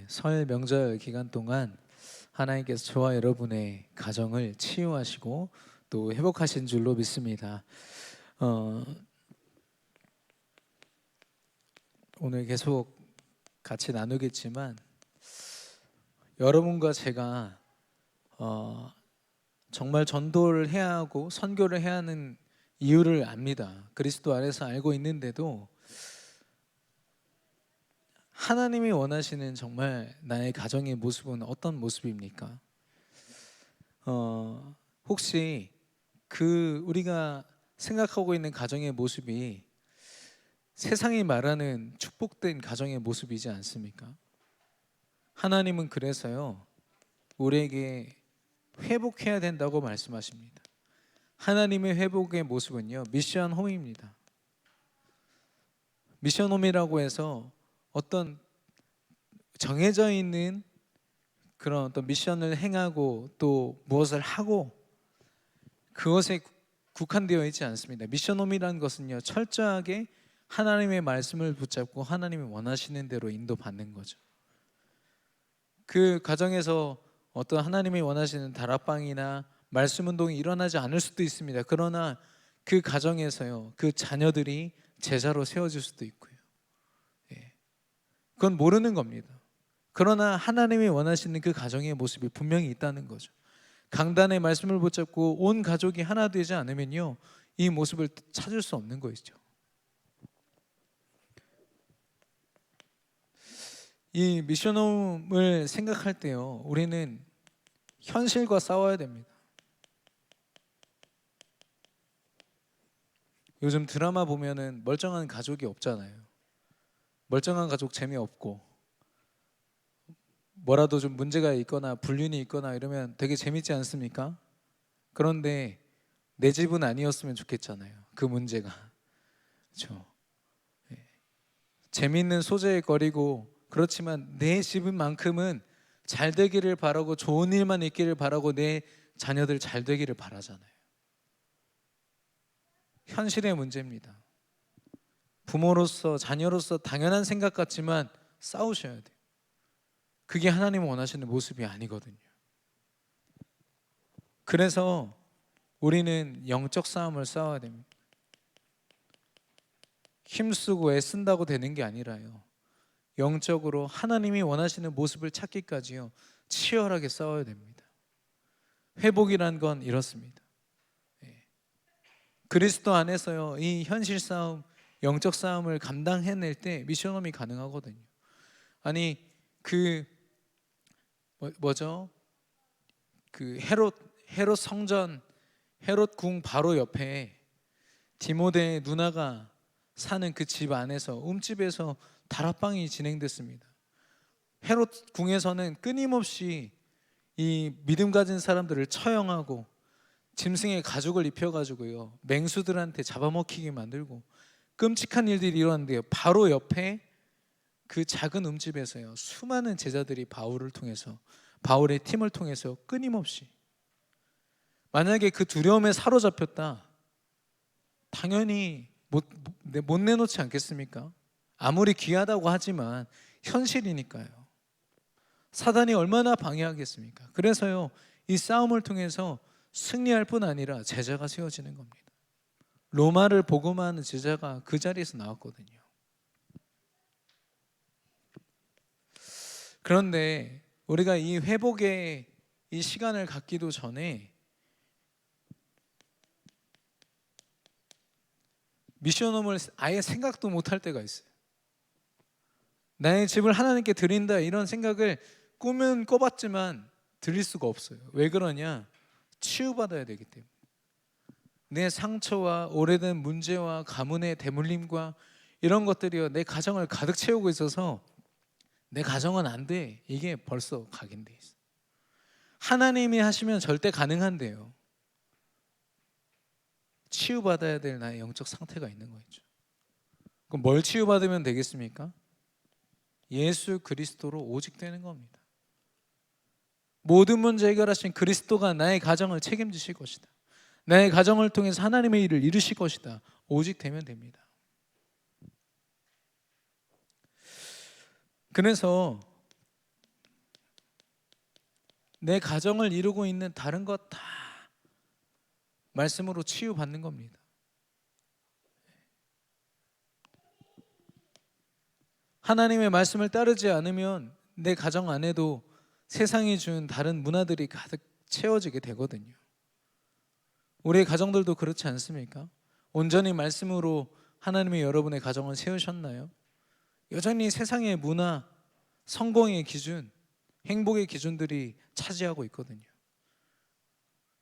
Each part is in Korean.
설 명절 기간 동안 하나님께서 저와 여러분의 가정을 치유하시고 또 회복하신 줄로 믿습니다. 어, 오늘 계속 같이 나누겠지만 여러분과 제가 정말 전도를 해야 하고 선교를 해야 하는 이유를 압니다. 그리스도 안에서 알고 있는데도 하나님이 원하시는 정말 나의 가정의 모습은 어떤 모습입니까? 혹시 우리가 생각하고 있는 가정의 모습이 세상이 말하는 축복된 가정의 모습이지 않습니까? 하나님은 그래서요 우리에게 회복해야 된다고 말씀하십니다. 하나님의 회복의 모습은요 미션 홈입니다. 미션 홈이라고 해서 어떤 정해져 있는 그런 어떤 미션을 행하고 또 무엇을 하고 그것에 국한되어 있지 않습니다. 미션홈이라는 것은요 철저하게 하나님의 말씀을 붙잡고 하나님이 원하시는 대로 인도받는 거죠. 그 가정에서 어떤 하나님이 원하시는 다락방이나 말씀 운동이 일어나지 않을 수도 있습니다. 그러나 그 가정에서요 그 자녀들이 제자로 세워질 수도 있고요. 그건 모르는 겁니다. 그러나 하나님이 원하시는 그 가정의 모습이 분명히 있다는 거죠. 강단의 말씀을 붙잡고 온 가족이 하나 되지 않으면요 이 모습을 찾을 수 없는 것이죠. 이 미션홈을 생각할 때요 우리는 현실과 싸워야 됩니다. 요즘 드라마 보면은 멀쩡한 가족이 없잖아요. 멀쩡한 가족 재미없고 뭐라도 좀 문제가 있거나 불륜이 있거나 이러면 되게 재밌지 않습니까? 그런데 내 집은 아니었으면 좋겠잖아요. 그 문제가. 그렇죠? 재미있는 소재의 거리고 그렇지만 내 집인 만큼은 잘 되기를 바라고 좋은 일만 있기를 바라고 내 자녀들 잘 되기를 바라잖아요. 현실의 문제입니다. 부모로서 자녀로서 당연한 생각 같지만 싸우셔야 돼요. 그게 하나님 원하시는 모습이 아니거든요. 그래서 우리는 영적 싸움을 싸워야 됩니다. 힘쓰고 애쓴다고 되는 게 아니라요 영적으로 하나님이 원하시는 모습을 찾기까지요 치열하게 싸워야 됩니다. 회복이란 건 이렇습니다. 그리스도 안에서요 이 현실 싸움, 영적 싸움을 감당해낼 때 미션홈이 가능하거든요. 아니 그 헤롯 성전 헤롯 궁 바로 옆에 디모데 누나가 사는 그 집 안에서 움집에서 다락방이 진행됐습니다. 헤롯 궁에서는 끊임없이 이 믿음 가진 사람들을 처형하고 짐승의 가죽을 입혀가지고요 맹수들한테 잡아먹히게 만들고 끔찍한 일들이 일어났는데요 바로 옆에 그 작은 움집에서요 수많은 제자들이 바울의 팀을 통해서 끊임없이 만약에 그 두려움에 사로잡혔다 당연히 못 내놓지 않겠습니까? 아무리 귀하다고 하지만 현실이니까요. 사단이 얼마나 방해하겠습니까? 그래서요 이 싸움을 통해서 승리할 뿐 아니라 제자가 세워지는 겁니다. 로마를 복음하는 제자가 그 자리에서 나왔거든요. 그런데 우리가 이 회복의 이 시간을 갖기도 전에 미션홈을 아예 생각도 못할 때가 있어요. 나의 집을 하나님께 드린다 이런 생각을 꿈은 꿔봤지만 드릴 수가 없어요. 왜 그러냐? 치유받아야 되기 때문에. 내 상처와 오래된 문제와 가문의 대물림과 이런 것들이요 내 가정을 가득 채우고 있어서 내 가정은 안 돼. 이게 벌써 각인돼 있어. 하나님이 하시면 절대 가능한데요 치유받아야 될 나의 영적 상태가 있는 거죠. 그럼 뭘 치유받으면 되겠습니까? 예수 그리스도로 오직 되는 겁니다. 모든 문제 해결하신 그리스도가 나의 가정을 책임지실 것이다. 나의 가정을 통해서 하나님의 일을 이루실 것이다. 오직 되면 됩니다. 그래서 내 가정을 이루고 있는 다른 것 다 말씀으로 치유받는 겁니다. 하나님의 말씀을 따르지 않으면 내 가정 안에도 세상이 준 다른 문화들이 가득 채워지게 되거든요. 우리의 가정들도 그렇지 않습니까? 온전히 말씀으로 하나님이 여러분의 가정을 세우셨나요? 여전히 세상의 문화, 성공의 기준, 행복의 기준들이 차지하고 있거든요.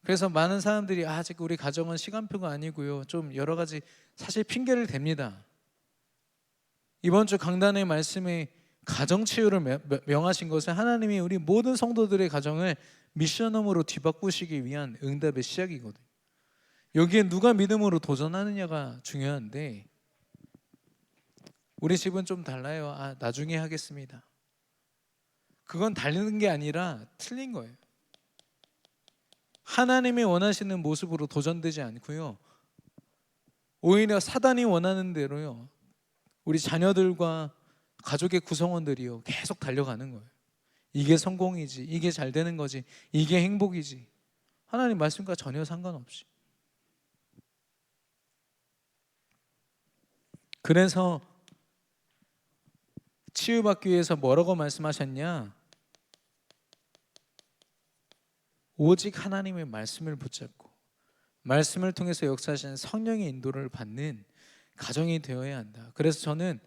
그래서 많은 사람들이 아직 우리 가정은 시간표가 아니고요, 좀 여러 가지 사실 핑계를 댑니다. 이번 주 강단의 말씀에 가정 치유를 명하신 것은 하나님이 우리 모든 성도들의 가정을 미션홈으로 뒤바꾸시기 위한 응답의 시작이거든요. 여기에 누가 믿음으로 도전하느냐가 중요한데, 우리 집은 좀 달라요. 나중에 하겠습니다. 그건 달리는 게 아니라 틀린 거예요. 하나님이 원하시는 모습으로 도전되지 않고요, 오히려 사단이 원하는 대로요, 우리 자녀들과 가족의 구성원들이요 계속 달려가는 거예요. 이게 성공이지, 이게 잘 되는 거지, 이게 행복이지. 하나님 말씀과 전혀 상관없이. 그래서 치유받기 위해서 뭐라고 말씀하셨냐? 오직 하나님의 말씀을 붙잡고 말씀을 통해서 역사하시는 성령의 인도를 받는 가정이 되어야 한다. 그래서 저는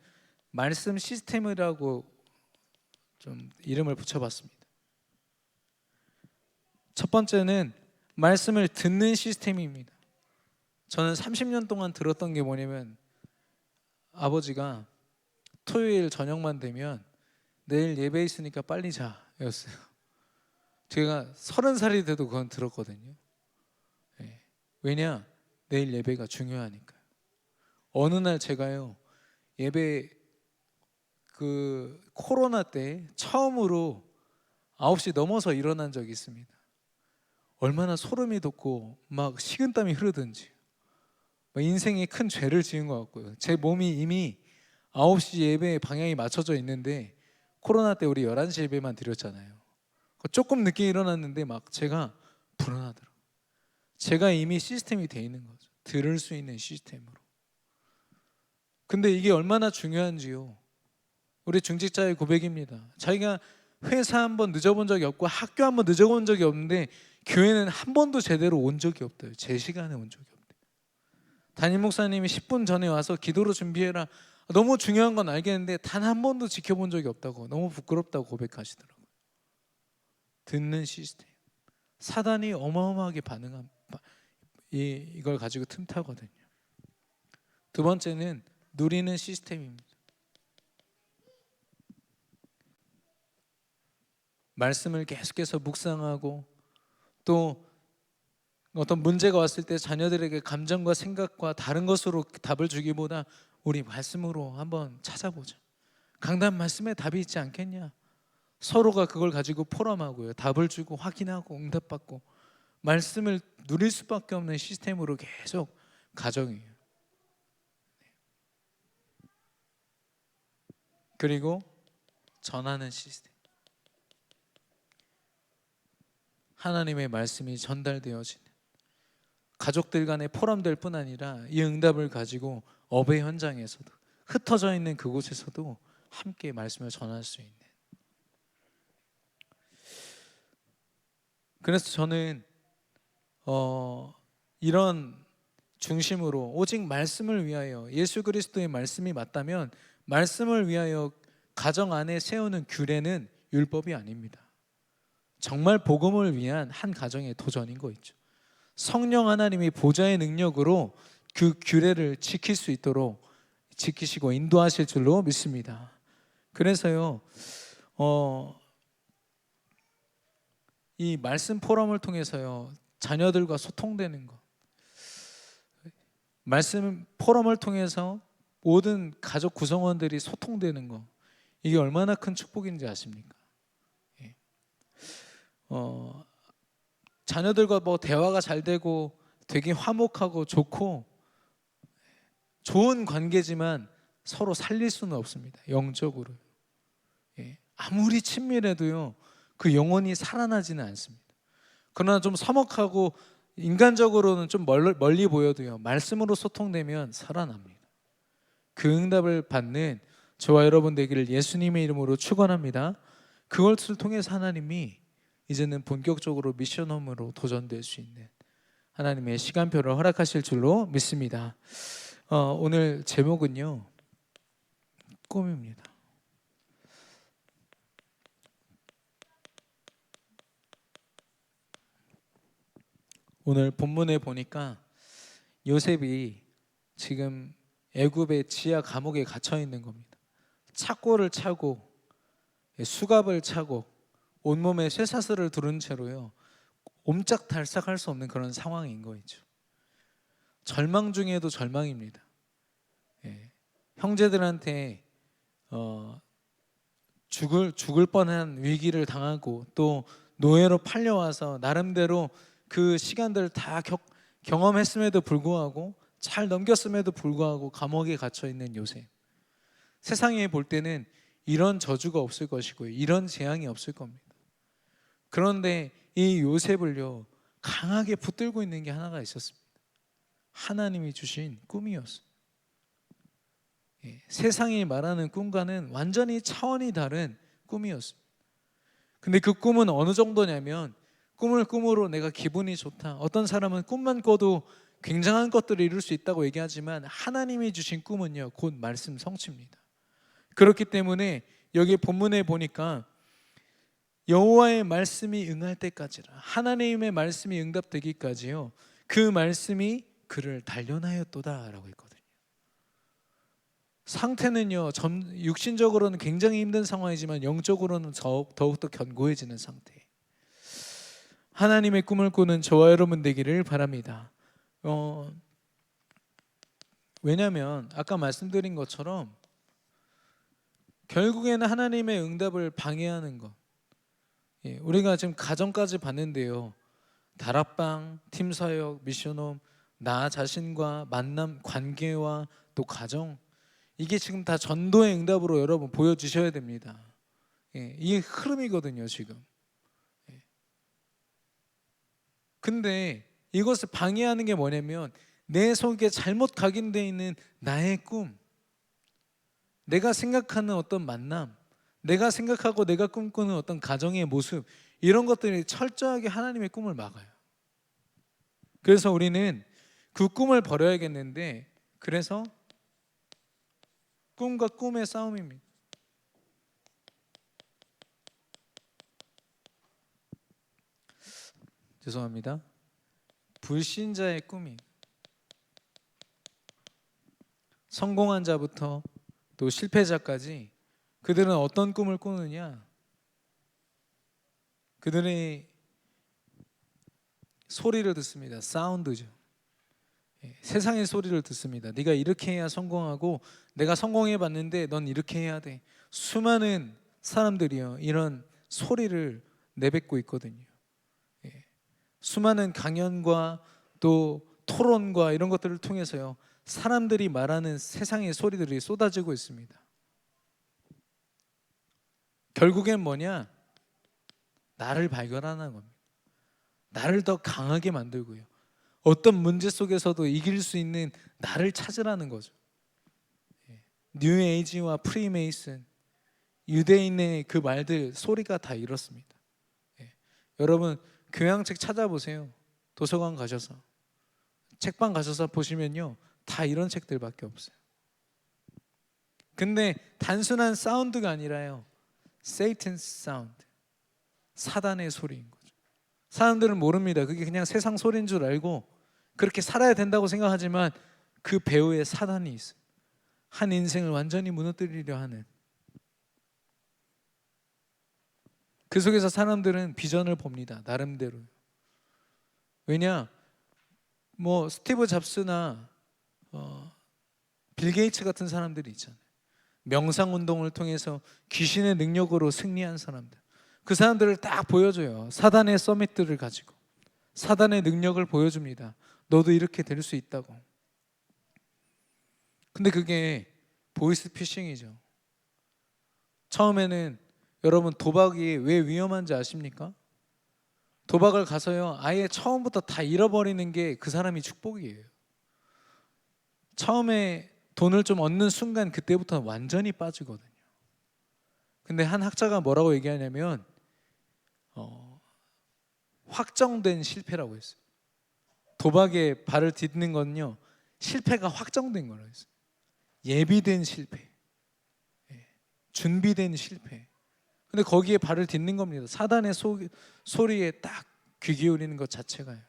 말씀 시스템이라고 좀 이름을 붙여봤습니다. 첫 번째는 말씀을 듣는 시스템입니다. 저는 30년 동안 들었던 게 뭐냐면, 아버지가 토요일 저녁만 되면 내일 예배 있으니까 빨리 자 였어요. 제가 30살이 돼도 그건 들었거든요. 왜냐? 내일 예배가 중요하니까요. 어느 날 제가요, 예배 코로나 때 처음으로 9시 넘어서 일어난 적이 있습니다. 얼마나 소름이 돋고 막 식은땀이 흐르든지, 인생에 큰 죄를 지은 것 같고요. 제 몸이 이미 9시 예배에 방향이 맞춰져 있는데, 코로나 때 우리 11시 예배만 드렸잖아요. 조금 늦게 일어났는데 막 제가 불안하더라고요. 제가 이미 시스템이 돼 있는 거죠. 들을 수 있는 시스템으로. 근데 이게 얼마나 중요한지요, 우리 중직자의 고백입니다. 자기가 회사 한 번 늦어본 적이 없고 학교 한 번 늦어본 적이 없는데 교회는 한 번도 제대로 온 적이 없대요. 제 시간에 온 적이 없대요. 담임 목사님이 10분 전에 와서 기도로 준비해라, 너무 중요한 건 알겠는데 단 한 번도 지켜본 적이 없다고, 너무 부끄럽다고 고백하시더라고요. 듣는 시스템. 사단이 어마어마하게 반응한 이걸 가지고 틈타거든요. 두 번째는 누리는 시스템입니다. 말씀을 계속해서 묵상하고, 또 어떤 문제가 왔을 때 자녀들에게 감정과 생각과 다른 것으로 답을 주기보다 우리 말씀으로 한번 찾아보자. 강단 말씀에 답이 있지 않겠냐? 서로가 그걸 가지고 포럼하고요, 답을 주고 확인하고 응답받고, 말씀을 누릴 수밖에 없는 시스템으로 계속 가정이에요. 그리고 전하는 시스템. 하나님의 말씀이 전달되어지는, 가족들 간의 포럼될 뿐 아니라 이 응답을 가지고 업의 현장에서도, 흩어져 있는 그곳에서도 함께 말씀을 전할 수 있는. 그래서 저는 이런 중심으로 오직 말씀을 위하여, 예수 그리스도의 말씀이 맞다면 말씀을 위하여 가정 안에 세우는 규례는 율법이 아닙니다. 정말 복음을 위한 한 가정의 도전인 거 있죠. 성령 하나님이 보좌의 능력으로 그 규례를 지킬 수 있도록 지키시고 인도하실 줄로 믿습니다. 그래서요, 이 말씀 포럼을 통해서요, 자녀들과 소통되는 것, 말씀 포럼을 통해서 모든 가족 구성원들이 소통되는 것, 이게 얼마나 큰 축복인지 아십니까? 자녀들과 대화가 잘 되고 되게 화목하고 좋고 좋은 관계지만 서로 살릴 수는 없습니다. 영적으로. 아무리 친밀해도요, 그 영혼이 살아나지는 않습니다. 그러나 좀 서먹하고 인간적으로는 좀 멀리 보여도요, 말씀으로 소통되면 살아납니다. 그 응답을 받는 저와 여러분 되기를 예수님의 이름으로 축원합니다. 그것을 통해서 하나님이 이제는 본격적으로 미션홈으로 도전될 수 있는 하나님의 시간표를 허락하실 줄로 믿습니다. 오늘 제목은요, 꿈입니다. 오늘 본문에 보니까 요셉이 지금 애굽의 지하 감옥에 갇혀 있는 겁니다. 착고를 차고 수갑을 차고 온몸에 쇠사슬을 두른 채로요, 옴짝달싹할 수 없는 그런 상황인 거죠. 절망 중에도 절망입니다. 형제들한테 죽을 뻔한 위기를 당하고 또 노예로 팔려와서 나름대로 그 시간들을 다 경험했음에도 불구하고 잘 넘겼음에도 불구하고 감옥에 갇혀 있는 요셉. 세상에 볼 때는 이런 저주가 없을 것이고 이런 재앙이 없을 겁니다. 그런데 이 요셉을요, 강하게 붙들고 있는 게 하나가 있었습니다. 하나님이 주신 꿈이었어요. 세상이 말하는 꿈과는 완전히 차원이 다른 꿈이었습니다. 근데 그 꿈은 어느 정도냐면, 꿈을 꿈으로 내가 기분이 좋다, 어떤 사람은 꿈만 꿔도 굉장한 것들을 이룰 수 있다고 얘기하지만 하나님이 주신 꿈은요, 곧 말씀 성취입니다. 그렇기 때문에 여기 본문에 보니까 여호와의 말씀이 응할 때까지라, 하나님의 말씀이 응답되기까지요, 그 말씀이 그를 단련하였도다 라고 했거든요. 상태는요, 육신적으로는 굉장히 힘든 상황이지만 영적으로는 더욱더 견고해지는 상태. 하나님의 꿈을 꾸는 저와 여러분 되기를 바랍니다. 왜냐하면 아까 말씀드린 것처럼 결국에는 하나님의 응답을 방해하는 것, 우리가 지금 가정까지 봤는데요, 다락방, 팀사역, 미션홈, 나 자신과 만남, 관계와 또 가정, 이게 지금 다 전도의 응답으로 여러분 보여주셔야 됩니다. 이게 흐름이거든요 지금. 근데 이것을 방해하는 게 뭐냐면, 내 속에 잘못 각인되어 있는 나의 꿈, 내가 생각하는 어떤 만남, 내가 생각하고 내가 꿈꾸는 어떤 가정의 모습, 이런 것들이 철저하게 하나님의 꿈을 막아요. 그래서 우리는 그 꿈을 버려야겠는데, 그래서 꿈과 꿈의 싸움입니다. 죄송합니다. 불신자의 꿈이, 성공한 자부터 또 실패자까지 그들은 어떤 꿈을 꾸느냐, 그들의 소리를 듣습니다. 사운드죠. 세상의 소리를 듣습니다. 네가 이렇게 해야 성공하고, 내가 성공해 봤는데 넌 이렇게 해야 돼. 수많은 사람들이요, 이런 소리를 내뱉고 있거든요. 수많은 강연과 또 토론과 이런 것들을 통해서요, 사람들이 말하는 세상의 소리들이 쏟아지고 있습니다. 결국엔 뭐냐? 나를 발견하는 겁니다. 나를 더 강하게 만들고요, 어떤 문제 속에서도 이길 수 있는 나를 찾으라는 거죠. 뉴 에이지와 프리메이슨, 유대인의 그 말들 소리가 다 이렇습니다. 여러분 교양책 찾아보세요. 도서관 가셔서, 책방 가셔서 보시면요, 다 이런 책들밖에 없어요. 근데 단순한 사운드가 아니라요, Satan's sound, 사단의 소리인 거죠. 사람들은 모릅니다. 그게 그냥 세상 소리인 줄 알고 그렇게 살아야 된다고 생각하지만 그 배후에 사단이 있어요. 한 인생을 완전히 무너뜨리려 하는. 그 속에서 사람들은 비전을 봅니다, 나름대로. 왜냐, 뭐 스티브 잡스나 빌 게이츠 같은 사람들이 있잖아요. 명상 운동을 통해서 귀신의 능력으로 승리한 사람들. 그 사람들을 딱 보여줘요. 사단의 서밋들을 가지고 사단의 능력을 보여줍니다. 너도 이렇게 될 수 있다고. 근데 그게 보이스 피싱이죠. 처음에는 여러분, 도박이 왜 위험한지 아십니까? 도박을 가서요, 아예 처음부터 다 잃어버리는 게 그 사람이 축복이에요. 처음에 돈을 좀 얻는 순간 그때부터는 완전히 빠지거든요. 근데 한 학자가 뭐라고 얘기하냐면 확정된 실패라고 했어요. 도박에 발을 딛는 건요, 실패가 확정된 거라고 했어요. 예비된 실패, 준비된 실패. 근데 거기에 발을 딛는 겁니다. 사단의 소리에 딱 귀 기울이는 것 자체가요.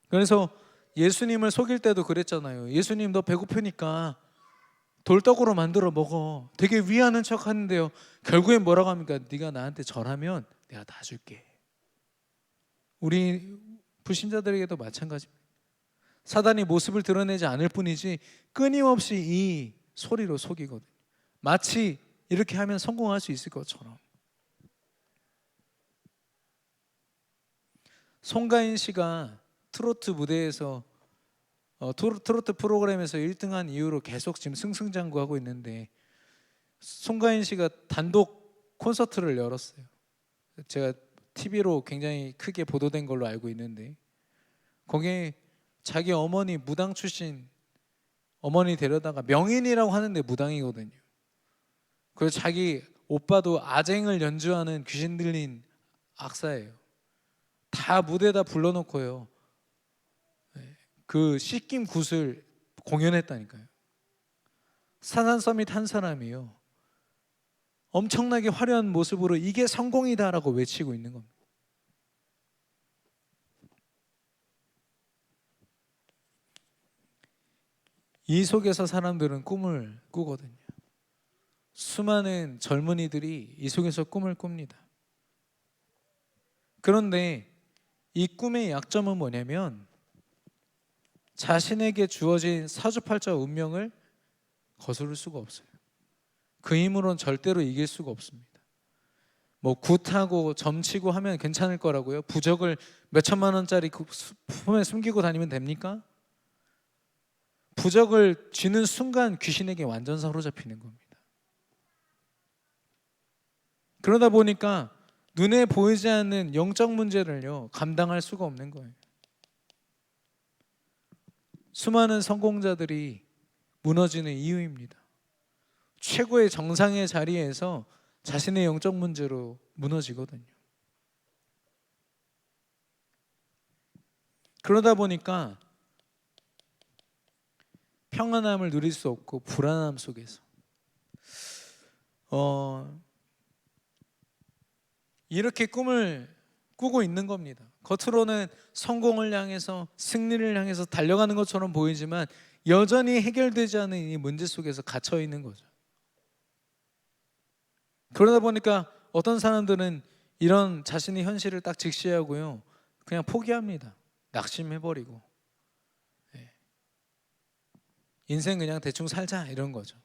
그래서 예수님을 속일 때도 그랬잖아요. 예수님, 너 배고프니까 돌떡으로 만들어 먹어. 되게 위하는 척 하는데요, 결국엔 뭐라고 합니까? 네가 나한테 절하면 내가 다 줄게. 우리 불신자들에게도 마찬가지입니다. 사단이 모습을 드러내지 않을 뿐이지 끊임없이 이 소리로 속이거든요. 마치 이렇게 하면 성공할 수 있을 것처럼. 송가인 씨가 트로트 무대에서 트로트 프로그램에서 1등한 이후로 계속 지금 승승장구하고 있는데, 송가인 씨가 단독 콘서트를 열었어요. 제가 TV로 굉장히 크게 보도된 걸로 알고 있는데, 거기에 자기 어머니, 무당 출신 어머니 데려다가, 명인이라고 하는데 무당이거든요. 그리고 자기 오빠도 아쟁을 연주하는 귀신 들린 악사예요. 다 무대에다 불러놓고요, 그 씻김 굿을 공연했다니까요. 산한 서밋 한 사람이요, 엄청나게 화려한 모습으로 이게 성공이다라고 외치고 있는 겁니다. 이 속에서 사람들은 꿈을 꾸거든요. 수많은 젊은이들이 이 속에서 꿈을 꿉니다. 그런데 이 꿈의 약점은 뭐냐면, 자신에게 주어진 사주팔자 운명을 거스를 수가 없어요. 그 힘으로는 절대로 이길 수가 없습니다. 뭐 굿하고 점치고 하면 괜찮을 거라고요? 부적을 몇 천만 원짜리 품에 숨기고 다니면 됩니까? 부적을 쥐는 순간 귀신에게 완전 사로잡히는 겁니다. 그러다 보니까 눈에 보이지 않는 영적 문제를요, 감당할 수가 없는 거예요. 수많은 성공자들이 무너지는 이유입니다. 최고의 정상의 자리에서 자신의 영적 문제로 무너지거든요. 그러다 보니까 평안함을 누릴 수 없고 불안함 속에서 이렇게 꿈을 꾸고 있는 겁니다. 겉으로는 성공을 향해서, 승리를 향해서 달려가는 것처럼 보이지만 여전히 해결되지 않은 이 문제 속에서 갇혀 있는 거죠. 그러다 보니까 어떤 사람들은 이런 자신의 현실을 딱 직시하고요, 그냥 포기합니다. 낙심해버리고, 인생 그냥 대충 살자, 이런 거죠.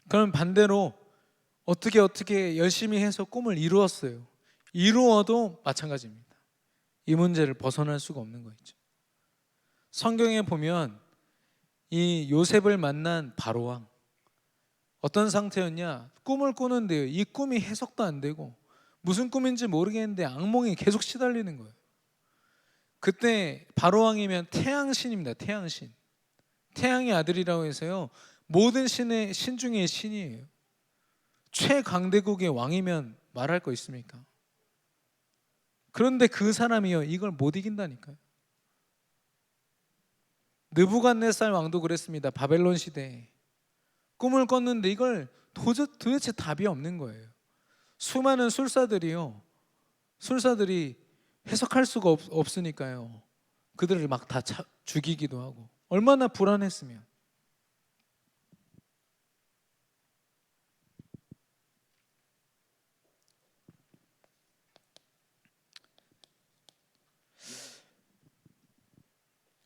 그럼 반대로 어떻게 열심히 해서 꿈을 이루었어요. 이루어도 마찬가지입니다. 이 문제를 벗어날 수가 없는 거 있죠. 성경에 보면 이 요셉을 만난 바로왕, 어떤 상태였냐? 꿈을 꾸는데요, 이 꿈이 해석도 안 되고 무슨 꿈인지 모르겠는데 악몽에 계속 시달리는 거예요. 그때 바로왕이면 태양신입니다. 태양신, 태양의 아들이라고 해서요, 모든 신의 신 중에 신이에요. 최강대국의 왕이면 말할 거 있습니까? 그런데 그 사람이요, 이걸 못 이긴다니까요. 느부갓네살 왕도 그랬습니다. 바벨론 시대에 꿈을 꿨는데 이걸 도대체 답이 없는 거예요. 수많은 술사들이 해석할 수가 없으니까요, 그들을 막 다 죽이기도 하고. 얼마나 불안했으면.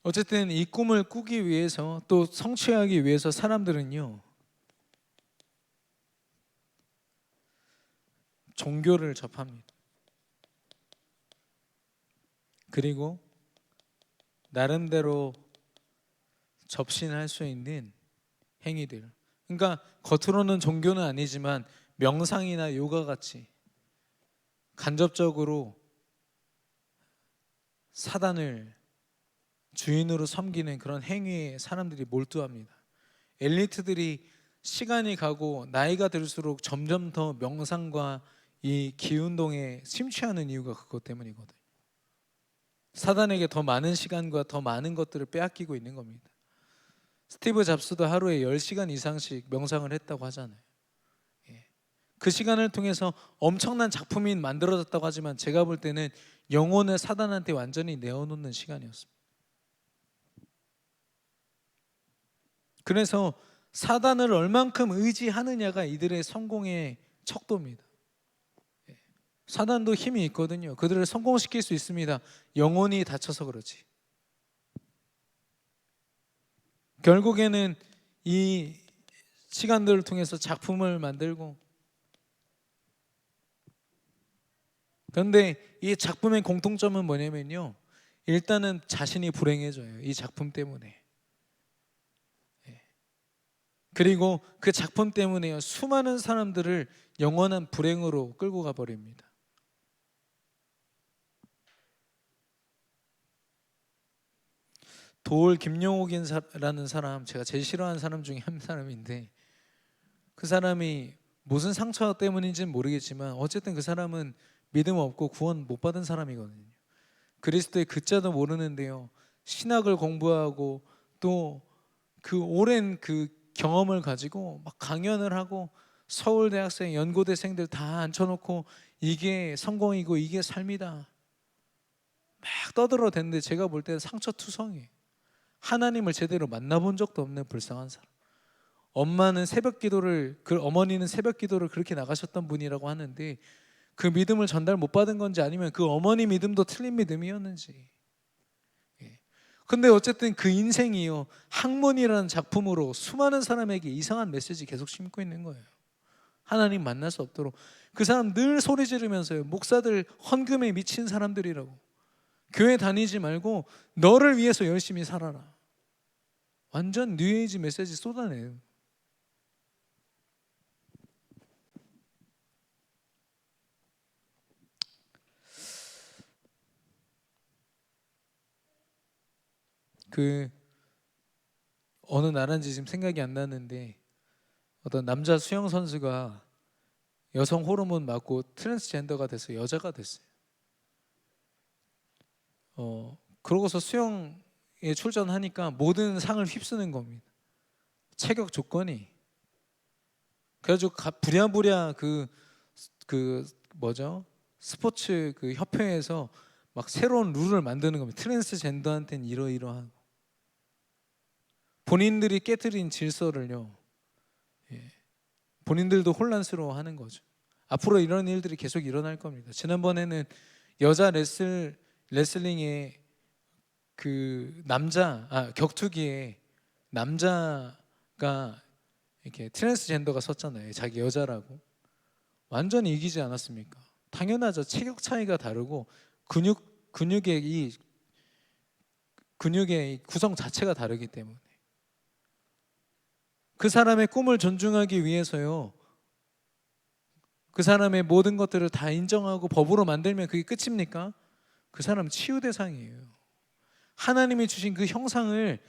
어쨌든 이 꿈을 꾸기 위해서, 또 성취하기 위해서 사람들은요, 종교를 접합니다. 그리고 나름대로 접신할 수 있는 행위들, 그러니까 겉으로는 종교는 아니지만 명상이나 요가 같이 간접적으로 사단을 주인으로 섬기는 그런 행위에 사람들이 몰두합니다. 엘리트들이 시간이 가고 나이가 들수록 점점 더 명상과 이 기운동에 심취하는 이유가 그것 때문이거든요. 사단에게 더 많은 시간과 더 많은 것들을 빼앗기고 있는 겁니다. 스티브 잡스도 하루에 10시간 이상씩 명상을 했다고 하잖아요. 그 시간을 통해서 엄청난 작품이 만들어졌다고 하지만 제가 볼 때는 영혼을 사단한테 완전히 내어놓는 시간이었습니다. 그래서 사단을 얼만큼 의지하느냐가 이들의 성공의 척도입니다. 사단도 힘이 있거든요. 그들을 성공시킬 수 있습니다. 영혼이 다쳐서 그렇지. 결국에는 이 시간들을 통해서 작품을 만들고, 그런데 이 작품의 공통점은 뭐냐면요, 일단은 자신이 불행해져요. 이 작품 때문에. 그리고 그 작품 때문에 수많은 사람들을 영원한 불행으로 끌고 가버립니다. 도올 김용옥이라는 사람, 제가 제일 싫어하는 사람 중에 한 사람인데, 그 사람이 무슨 상처 때문인지는 모르겠지만 어쨌든 그 사람은 믿음 없고 구원 못 받은 사람이거든요. 그리스도의 그자도 모르는데요, 신학을 공부하고 또 그 오랜 그 경험을 가지고 막 강연을 하고 서울대학생, 연고대생들 다 앉혀놓고 이게 성공이고 이게 삶이다 막 떠들어댔는데, 제가 볼 때는 상처투성이에요. 하나님을 제대로 만나본 적도 없는 불쌍한 사람. 어머니는 새벽 기도를 그렇게 나가셨던 분이라고 하는데, 그 믿음을 전달 못 받은 건지 아니면 그 어머니 믿음도 틀린 믿음이었는지. 근데 어쨌든 그 인생이요, 학문이라는 작품으로 수많은 사람에게 이상한 메시지 계속 심고 있는 거예요. 하나님 만날 수 없도록. 그 사람 늘 소리 지르면서요, 목사들 헌금에 미친 사람들이라고, 교회 다니지 말고 너를 위해서 열심히 살아라. 완전 뉴에이지 메시지 쏟아내요. 그 어느 나라인지 지금 생각이 안 나는데, 어떤 남자 수영 선수가 여성 호르몬 맞고 트랜스젠더가 돼서 여자가 됐어요. 그러고서 수영에 출전하니까 모든 상을 휩쓰는 겁니다. 체격 조건이. 그래가지고 부랴부랴 그 뭐죠? 스포츠 그 협회에서 막 새로운 룰을 만드는 겁니다. 트랜스젠더한테는 이러이러하고. 본인들이 깨뜨린 질서를요, 본인들도 혼란스러워하는 거죠. 앞으로 이런 일들이 계속 일어날 겁니다. 지난번에는 여자 레슬링의 그 격투기에 남자가 이렇게 트랜스젠더가 섰잖아요. 자기 여자라고. 완전히 이기지 않았습니까? 당연하죠. 체격 차이가 다르고 근육의 이 구성 자체가 다르기 때문에. 그 사람의 꿈을 존중하기 위해서요, 그 사람의 모든 것들을 다 인정하고 법으로 만들면 그게 끝입니까? 그 사람은 치유 대상이에요. 하나님이 주신 그 형상을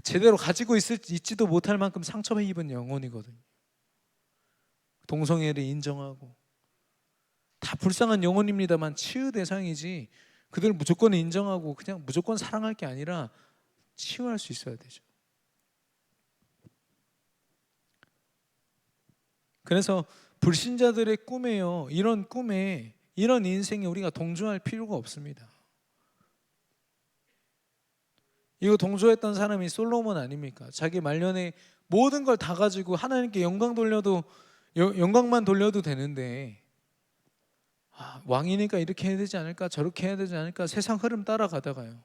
제대로 가지고 있지도 못할 만큼 상처 입은 영혼이거든요. 동성애를 인정하고 다 불쌍한 영혼입니다만 치유 대상이지, 그들 무조건 인정하고 그냥 무조건 사랑할 게 아니라 치유할 수 있어야 되죠. 그래서 불신자들의 꿈에요, 이런 꿈에 이런 인생에 우리가 동조할 필요가 없습니다. 이거 동조했던 사람이 솔로몬 아닙니까? 자기 말년에 모든 걸 다 가지고 하나님께 영광만 돌려도 되는데, 왕이니까 이렇게 해야 되지 않을까, 저렇게 해야 되지 않을까, 세상 흐름 따라가다가요.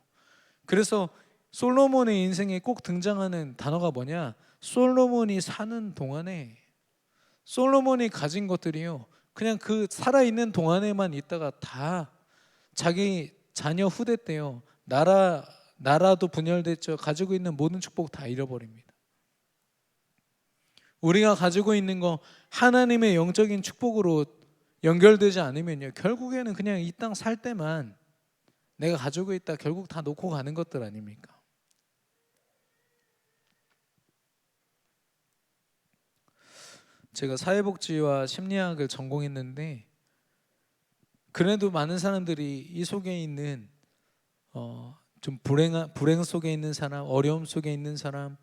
그래서 솔로몬의 인생에 꼭 등장하는 단어가 뭐냐? 솔로몬이 사는 동안에, 솔로몬이 가진 것들이요, 그냥 그 살아있는 동안에만 있다가 다 자기 자녀 후대 때요, 나라도 분열됐죠. 가지고 있는 모든 축복 다 잃어버립니다. 우리가 가지고 있는 거 하나님의 영적인 축복으로 연결되지 않으면요, 결국에는 그냥 이 땅 살 때만 내가 가지고 있다 결국 다 놓고 가는 것들 아닙니까? 제가 사회복지와 심리학을 전공했는데 그래도 많은 사람들이 이 속에 있는 좀 불행 속에 있는 사람, 어려움 속에 있는 사람,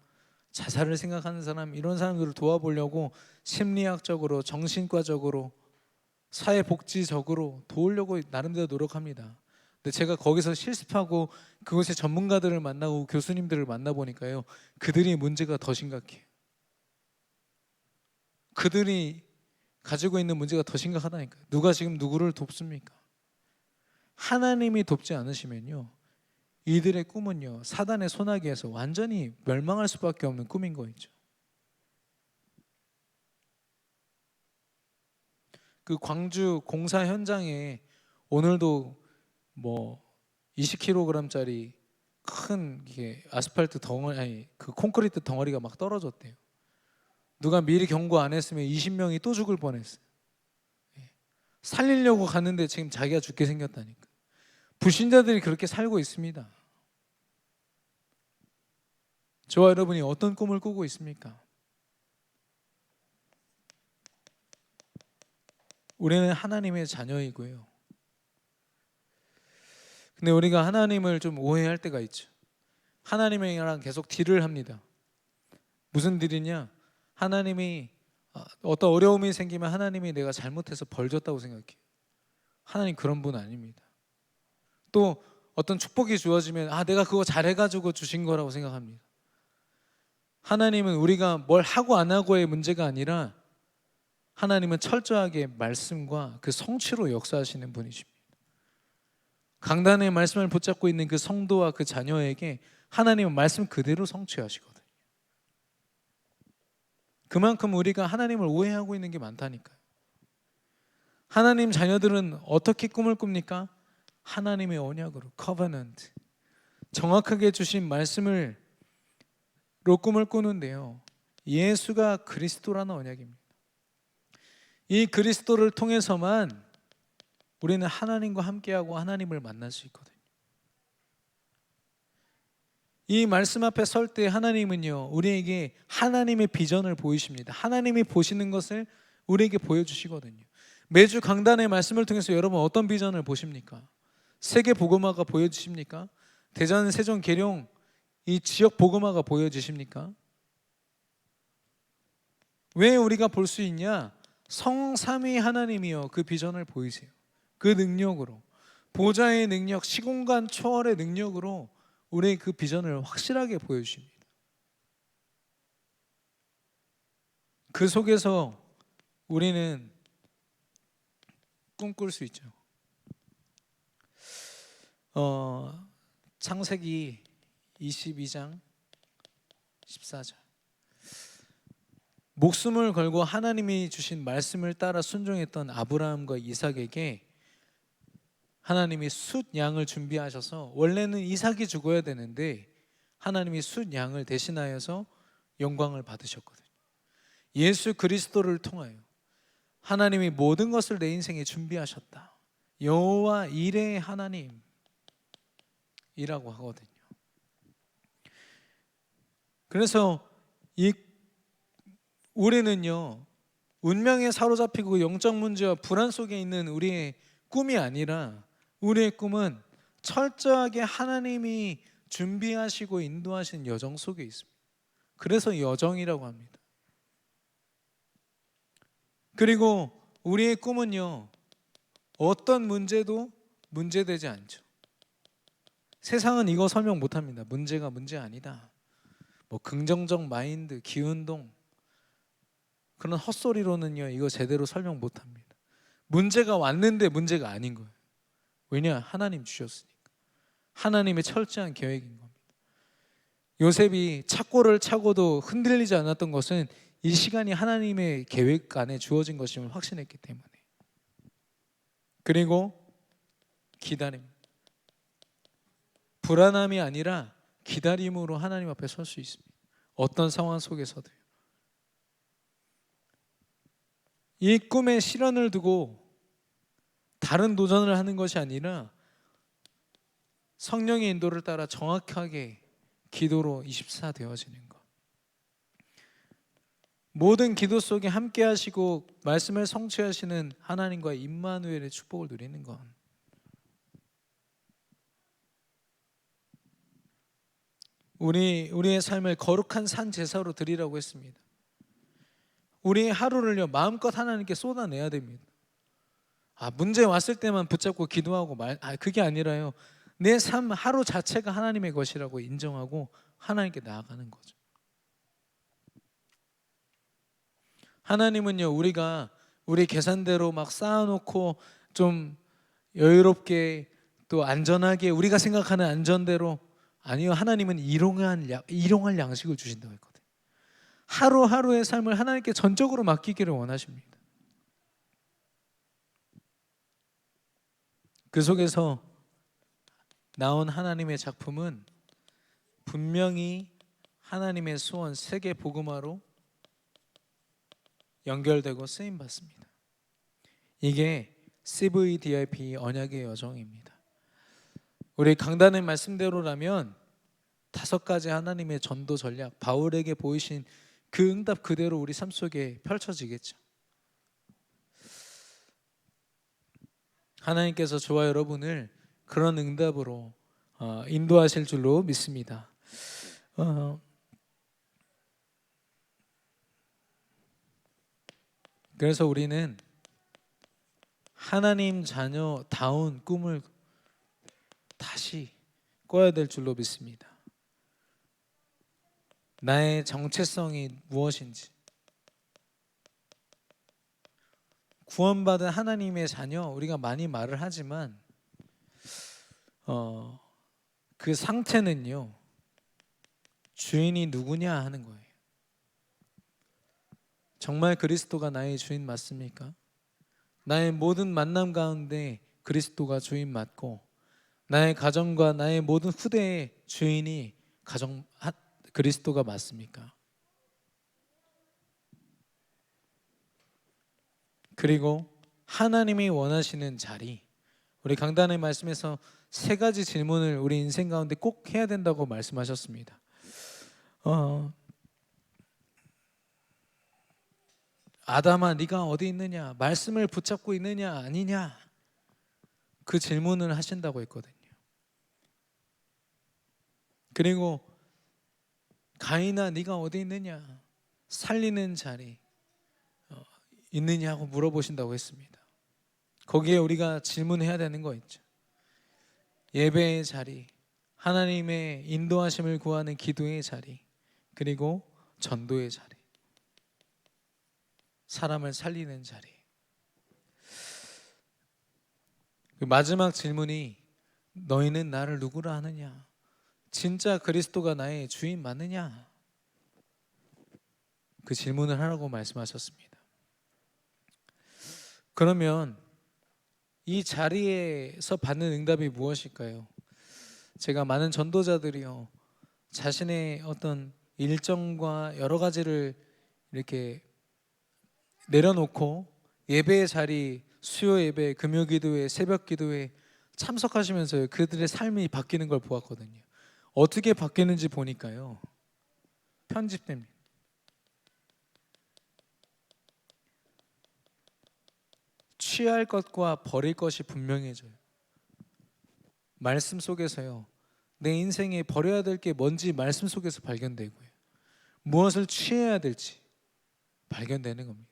자살을 생각하는 사람, 이런 사람들을 도와보려고 심리학적으로, 정신과적으로, 사회복지적으로 도우려고 나름대로 노력합니다. 근데 제가 거기서 실습하고 그곳의 전문가들을 만나고 교수님들을 만나보니까요, 그들이 문제가 더 심각해요. 그들이 가지고 있는 문제가 더 심각하다니까요. 누가 지금 누구를 돕습니까? 하나님이 돕지 않으시면요, 이들의 꿈은요, 사단의 소나기에서 완전히 멸망할 수밖에 없는 꿈인 거죠. 그 광주 공사 현장에 오늘도 뭐 20kg짜리 큰 이게 아스팔트 덩어리, 아니 그 콘크리트 덩어리가 막 떨어졌대요. 누가 미리 경고 안 했으면 20명이 또 죽을 뻔했어요. 살리려고 갔는데 지금 자기가 죽게 생겼다니까. 불신자들이 그렇게 살고 있습니다. 저와 여러분이 어떤 꿈을 꾸고 있습니까? 우리는 하나님의 자녀이고요. 근데 우리가 하나님을 좀 오해할 때가 있죠. 하나님이랑 계속 딜을 합니다. 무슨 딜이냐? 하나님이 어떤 어려움이 생기면 하나님이 내가 잘못해서 벌 줬다고 생각해요. 하나님 그런 분 아닙니다. 또 어떤 축복이 주어지면 내가 그거 잘해가지고 주신 거라고 생각합니다. 하나님은 우리가 뭘 하고 안 하고의 문제가 아니라 하나님은 철저하게 말씀과 그 성취로 역사하시는 분이십니다. 강단의 말씀을 붙잡고 있는 그 성도와 그 자녀에게 하나님은 말씀 그대로 성취하시거든요. 그만큼 우리가 하나님을 오해하고 있는 게 많다니까요. 하나님 자녀들은 어떻게 꿈을 꿉니까? 하나님의 언약으로, covenant, 정확하게 주신 말씀을 로 꿈을 꾸는데요, 예수가 그리스도라는 언약입니다. 이 그리스도를 통해서만 우리는 하나님과 함께하고 하나님을 만날 수 있거든요. 이 말씀 앞에 설 때 하나님은요, 우리에게 하나님의 비전을 보이십니다. 하나님이 보시는 것을 우리에게 보여주시거든요. 매주 강단의 말씀을 통해서 여러분 어떤 비전을 보십니까? 세계 복음화가 보여지십니까? 대전, 세종, 계룡 이 지역 복음화가 보여지십니까? 왜 우리가 볼 수 있냐? 성삼위 하나님이요, 그 비전을 보이세요. 그 능력으로, 보좌의 능력, 시공간 초월의 능력으로 우리의 그 비전을 확실하게 보여주십니다. 그 속에서 우리는 꿈꿀 수 있죠. 창세기 22장 14절, 목숨을 걸고 하나님이 주신 말씀을 따라 순종했던 아브라함과 이삭에게 하나님이 숫 양을 준비하셔서, 원래는 이삭이 죽어야 되는데 하나님이 숫 양을 대신하여서 영광을 받으셨거든요. 예수 그리스도를 통하여 하나님이 모든 것을 내 인생에 준비하셨다. 여호와 이레의 하나님이라고 하거든요. 그래서 우리는요, 운명에 사로잡히고 영적 문제와 불안 속에 있는 우리의 꿈이 아니라 우리의 꿈은 철저하게 하나님이 준비하시고 인도하신 여정 속에 있습니다. 그래서 여정이라고 합니다. 그리고 우리의 꿈은요, 어떤 문제도 문제되지 않죠. 세상은 이거 설명 못합니다. 문제가 문제 아니다, 뭐 긍정적 마인드, 기운동, 그런 헛소리로는요 이거 제대로 설명 못합니다. 문제가 왔는데 문제가 아닌 거예요. 왜냐? 하나님 주셨으니까. 하나님의 철저한 계획인 겁니다. 요셉이 착고를 차고도 흔들리지 않았던 것은 이 시간이 하나님의 계획 안에 주어진 것임을 확신했기 때문에. 그리고 기다림, 불안함이 아니라 기다림으로 하나님 앞에 설 수 있습니다. 어떤 상황 속에서도요. 이 꿈에 실현을 두고 다른 도전을 하는 것이 아니라 성령의 인도를 따라 정확하게 기도로 24 되어지는 것. 모든 기도 속에 함께 하시고 말씀을 성취하시는 하나님과 임마누엘의 축복을 누리는 것. 우리의 삶을 거룩한 산 제사로 드리라고 했습니다. 우리의 하루를요 마음껏 하나님께 쏟아내야 됩니다. 문제 왔을 때만 붙잡고 기도하고 그게 아니라요. 내 삶 하루 자체가 하나님의 것이라고 인정하고 하나님께 나아가는 거죠. 하나님은요 우리가 우리 계산대로 막 쌓아놓고 좀 여유롭게 또 안전하게 우리가 생각하는 안전대로 아니요. 하나님은 일용할 양식을 주신다고 했거든요. 하루하루의 삶을 하나님께 전적으로 맡기기를 원하십니다. 그 속에서 나온 하나님의 작품은 분명히 하나님의 소원 세계 복음화로 연결되고 쓰임 받습니다. 이게 CVDIP 언약의 여정입니다. 우리 강단의 말씀대로라면 5가지 하나님의 전도 전략, 바울에게 보이신 그 응답 그대로 우리 삶 속에 펼쳐지겠죠. 하나님께서 저와 여러분을 그런 응답으로 인도하실 줄로 믿습니다. 그래서 우리는 하나님 자녀다운 꿈을 다시 꿔야 될 줄로 믿습니다. 나의 정체성이 무엇인지, 구원받은 하나님의 자녀, 우리가 많이 말을 하지만 그 상태는요 주인이 누구냐 하는 거예요. 정말 그리스도가 나의 주인 맞습니까? 나의 모든 만남 가운데 그리스도가 주인 맞고 나의 가정과 나의 모든 후대의 주인이 그리스도가 맞습니까? 그리고 하나님이 원하시는 자리, 우리 강단의 말씀에서 3가지 질문을 우리 인생 가운데 꼭 해야 된다고 말씀하셨습니다. 아담아 네가 어디 있느냐? 말씀을 붙잡고 있느냐 아니냐? 그 질문을 하신다고 했거든요. 그리고 가인아 네가 어디 있느냐? 살리는 자리 있느냐고 물어보신다고 했습니다. 거기에 우리가 질문해야 되는 거 있죠. 예배의 자리, 하나님의 인도하심을 구하는 기도의 자리, 그리고 전도의 자리, 사람을 살리는 자리. 그 마지막 질문이 너희는 나를 누구라 하느냐? 진짜 그리스도가 나의 주인 맞느냐? 그 질문을 하라고 말씀하셨습니다. 그러면 이 자리에서 받는 응답이 무엇일까요? 제가 많은 전도자들이요 자신의 어떤 일정과 여러 가지를 이렇게 내려놓고 예배의 자리, 수요 예배, 금요 기도회, 새벽 기도회 참석하시면서 그들의 삶이 바뀌는 걸 보았거든요. 어떻게 바뀌는지 보니까요 편집됩니다. 취할 것과 버릴 것이 분명해져요. 말씀 속에서요 내 인생에 버려야 될 게 뭔지 말씀 속에서 발견되고요 무엇을 취해야 될지 발견되는 겁니다.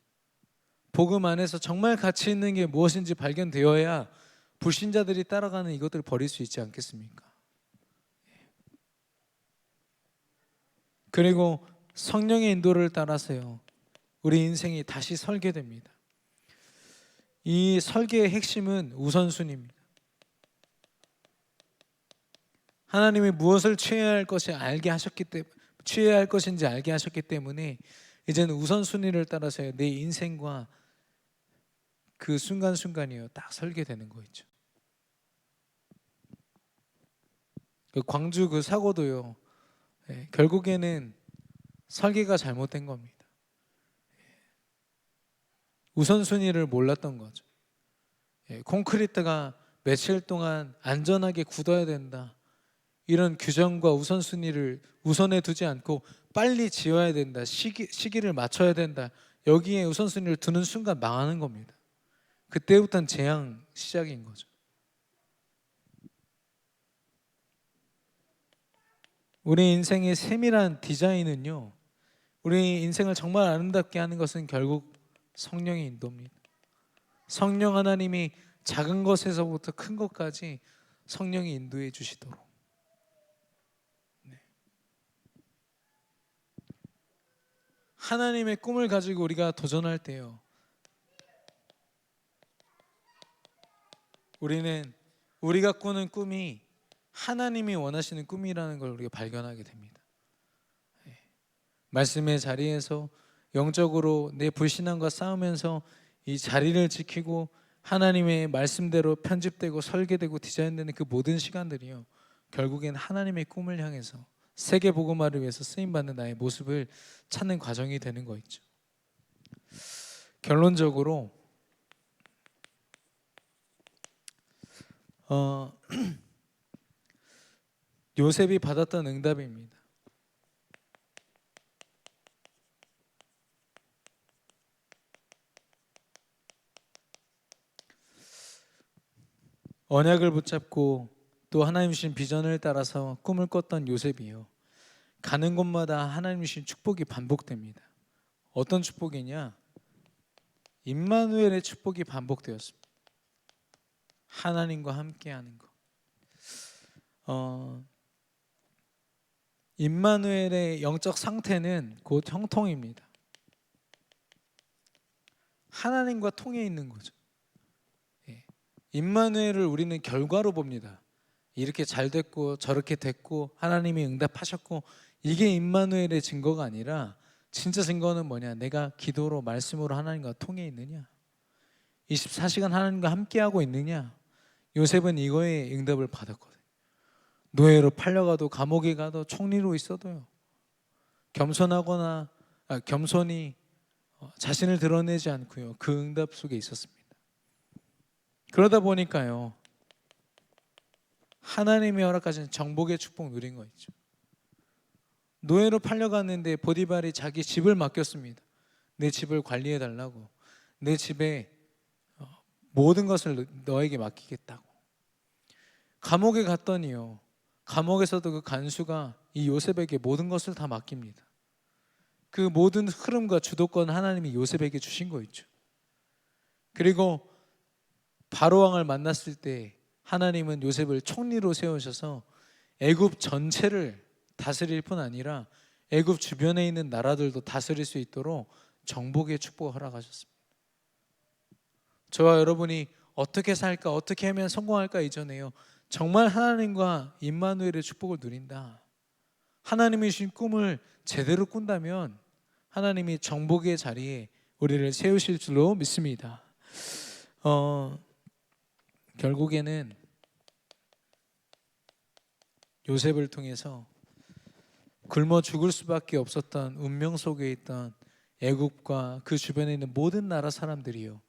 복음 안에서 정말 가치 있는 게 무엇인지 발견되어야 불신자들이 따라가는 이것들을 버릴 수 있지 않겠습니까? 그리고 성령의 인도를 따라서요 우리 인생이 다시 설계됩니다. 이 설계의 핵심은 우선순위입니다. 하나님이 무엇을 취해야 할 것인지 알게 하셨기 때문에 이제는 우선순위를 따라서 내 인생과 그 순간순간이요 딱 설계되는 거 있죠. 그 광주 그 사고도요 결국에는 설계가 잘못된 겁니다. 우선순위를 몰랐던 거죠. 콘크리트가 며칠 동안 안전하게 굳어야 된다, 이런 규정과 우선순위를 우선에 두지 않고 빨리 지어야 된다, 시기를 맞춰야 된다, 여기에 우선순위를 두는 순간 망하는 겁니다. 그때부터는 재앙 시작인 거죠. 우리 인생의 세밀한 디자인은요, 우리 인생을 정말 아름답게 하는 것은 결국 성령의 인도입니다. 성령 하나님이 작은 것에서부터 큰 것까지 성령이 인도해 주시도록. 네. 하나님의 꿈을 가지고 우리가 도전할 때요, 우리는 우리가 꾸는 꿈이 하나님이 원하시는 꿈이라는 걸 우리가 발견하게 됩니다. 말씀의 자리에서 영적으로 내 불신앙과 싸우면서 이 자리를 지키고 하나님의 말씀대로 편집되고 설계되고 디자인되는 그 모든 시간들이요, 결국엔 하나님의 꿈을 향해서 세계 복음화를 위해서 쓰임받는 나의 모습을 찾는 과정이 되는 거 있죠. 결론적으로 요셉이 받았던 응답입니다. 언약을 붙잡고 또 하나님 주신 비전을 따라서 꿈을 꿨던 요셉이요, 가는 곳마다 하나님 주신 축복이 반복됩니다. 어떤 축복이냐? 임마누엘의 축복이 반복되었습니다. 하나님과 함께하는 것. 임마누엘의 영적 상태는 곧 형통입니다. 하나님과 통해 있는 거죠. 임마누엘을 우리는 결과로 봅니다. 이렇게 잘 됐고 저렇게 됐고 하나님이 응답하셨고, 이게 임마누엘의 증거가 아니라 진짜 증거는 뭐냐? 내가 기도로 말씀으로 하나님과 통해 있느냐, 24시간 하나님과 함께하고 있느냐. 요셉은 이거에 응답을 받았거든요. 노예로 팔려가도 감옥에 가도 총리로 있어도요, 겸손히 자신을 드러내지 않고요, 그 응답 속에 있었습니다. 그러다 보니까요, 하나님의 허락하신 정복의 축복 누린 거 있죠. 노예로 팔려갔는데 보디발이 자기 집을 맡겼습니다. 내 집을 관리해 달라고, 내 집에 모든 것을 너에게 맡기겠다고. 감옥에 갔더니요, 감옥에서도 그 간수가 이 요셉에게 모든 것을 다 맡깁니다. 그 모든 흐름과 주도권 하나님이 요셉에게 주신 거 있죠. 그리고 바로 왕을 만났을 때 하나님은 요셉을 총리로 세우셔서 애굽 전체를 다스릴 뿐 아니라 애굽 주변에 있는 나라들도 다스릴 수 있도록 정복의 축복을 허락하셨습니다. 저와 여러분이 어떻게 살까, 어떻게 하면 성공할까 이전에요, 정말 하나님과 임마누엘의 축복을 누린다, 하나님이 주신 꿈을 제대로 꾼다면 하나님이 정복의 자리에 우리를 세우실 줄로 믿습니다. 결국에는 요셉을 통해서 굶어 죽을 수밖에 없었던 운명 속에 있던 애굽과 그 주변에 있는 모든 나라 사람들이요,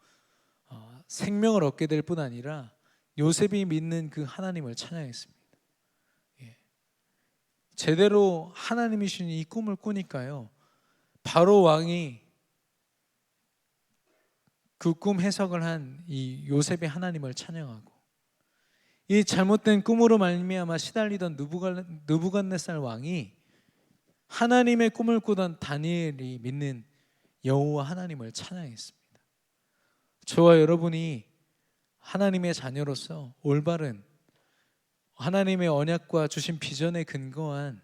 생명을 얻게 될 뿐 아니라 요셉이 믿는 그 하나님을 찬양했습니다. 제대로 하나님이 주신 이 꿈을 꾸니까요, 바로 왕이 그 꿈 해석을 한 이 요셉의 하나님을 찬양하고, 이 잘못된 꿈으로 말미암아 시달리던 느부갓네살 왕이 하나님의 꿈을 꾸던 다니엘이 믿는 여호와 하나님을 찬양했습니다. 저와 여러분이 하나님의 자녀로서 올바른 하나님의 언약과 주신 비전에 근거한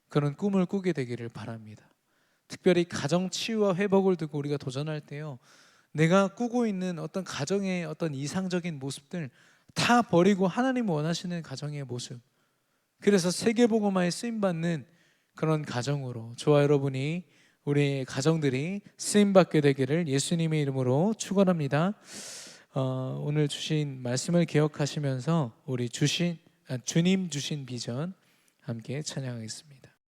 그런 꿈을 꾸게 되기를 바랍니다. 특별히 가정 치유와 회복을 두고 우리가 도전할 때요, 내가 꾸고 있는 어떤 가정의 어떤 이상적인 모습들 다 버리고 하나님 원하시는 가정의 모습, 그래서 세계복음화에 쓰임받는 그런 가정으로 저와 여러분이, 우리 가정들이 쓰임받게 되기를 예수님의 이름으로 축원합니다. 오늘 주신 말씀을 기억하시면서 우리 주님 주신 비전 함께 찬양하겠습니다.